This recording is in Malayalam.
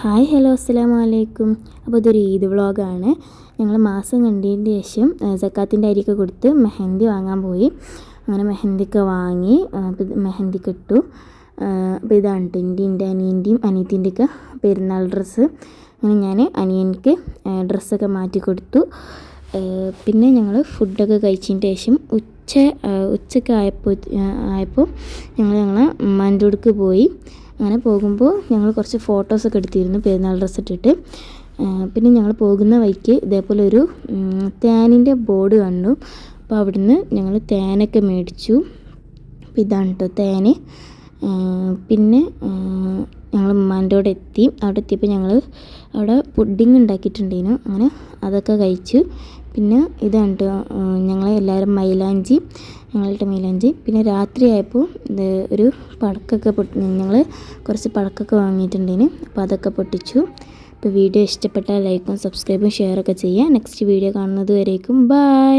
ഹായ് ഹലോ അസ്സലാമു അലൈക്കും. അപ്പോൾ ഇതൊരു ഈദ് വ്ളോഗാണ്. ഞങ്ങൾ മാസം കണ്ടതിന് ശേഷം സക്കാത്തിൻ്റെ അരിയൊക്കെ കൊടുത്ത് മെഹന്തി വാങ്ങാൻ പോയി. അങ്ങനെ മെഹന്തിയൊക്കെ വാങ്ങി മെഹന്തിക്ക് ഇട്ടു. അപ്പോൾ ഇതാണ് എൻ്റെ അനിയൻ്റെയും അനിയത്തിൻ്റെയൊക്കെ പെരുന്നാൾ ഡ്രസ്സ്. അങ്ങനെ ഞാൻ അനിയനിക്ക് ഡ്രസ്സൊക്കെ മാറ്റി കൊടുത്തു. പിന്നെ ഞങ്ങൾ ഫുഡൊക്കെ കഴിച്ചതിന് ശേഷം ഉച്ചയ്ക്ക് ആയപ്പോൾ ഞങ്ങളെ ഉമ്മാൻ്റെ അടുക്ക് പോയി. അങ്ങനെ പോകുമ്പോൾ ഞങ്ങൾ കുറച്ച് ഫോട്ടോസൊക്കെ എടുത്തിരുന്നു പെരുന്നാൾ ഡ്രസ്സ് ഇട്ടിട്ട്. പിന്നെ ഞങ്ങൾ പോകുന്ന വഴിക്ക് ഇതേപോലെ ഒരു തേനിൻ്റെ ബോർഡ് കണ്ടു. അപ്പോൾ അവിടുന്ന് ഞങ്ങൾ തേനൊക്കെ മേടിച്ചു. അപ്പോൾ ഇതാണ് കേട്ടോ തേന്. പിന്നെ ഞങ്ങൾ ഉമ്മാൻ്റെ അവിടെ എത്തി. അവിടെ എത്തിയപ്പോൾ ഞങ്ങൾ അവിടെ പുഡിങ് ഉണ്ടാക്കിയിട്ടുണ്ടായിരുന്നു. അങ്ങനെ അതൊക്കെ കഴിച്ചു. പിന്നെ ഇതാണ് കേട്ടോ ഞങ്ങളെല്ലാവരും ഞങ്ങളുടെ മൈലാഞ്ചി. പിന്നെ രാത്രിയായപ്പോൾ ഇത് ഒരു പടക്കമൊക്കെ ഞങ്ങൾ കുറച്ച് പടക്കമൊക്കെ വാങ്ങിയിട്ടുണ്ടായിരുന്നു. അപ്പോൾ അതൊക്കെ പൊട്ടിച്ചു. അപ്പോൾ വീഡിയോ ഇഷ്ടപ്പെട്ടാൽ ലൈക്കും സബ്സ്ക്രൈബും ഷെയറൊക്കെ ചെയ്യുക. നെക്സ്റ്റ് വീഡിയോ കാണുന്നത് വരേക്കും ബൈ.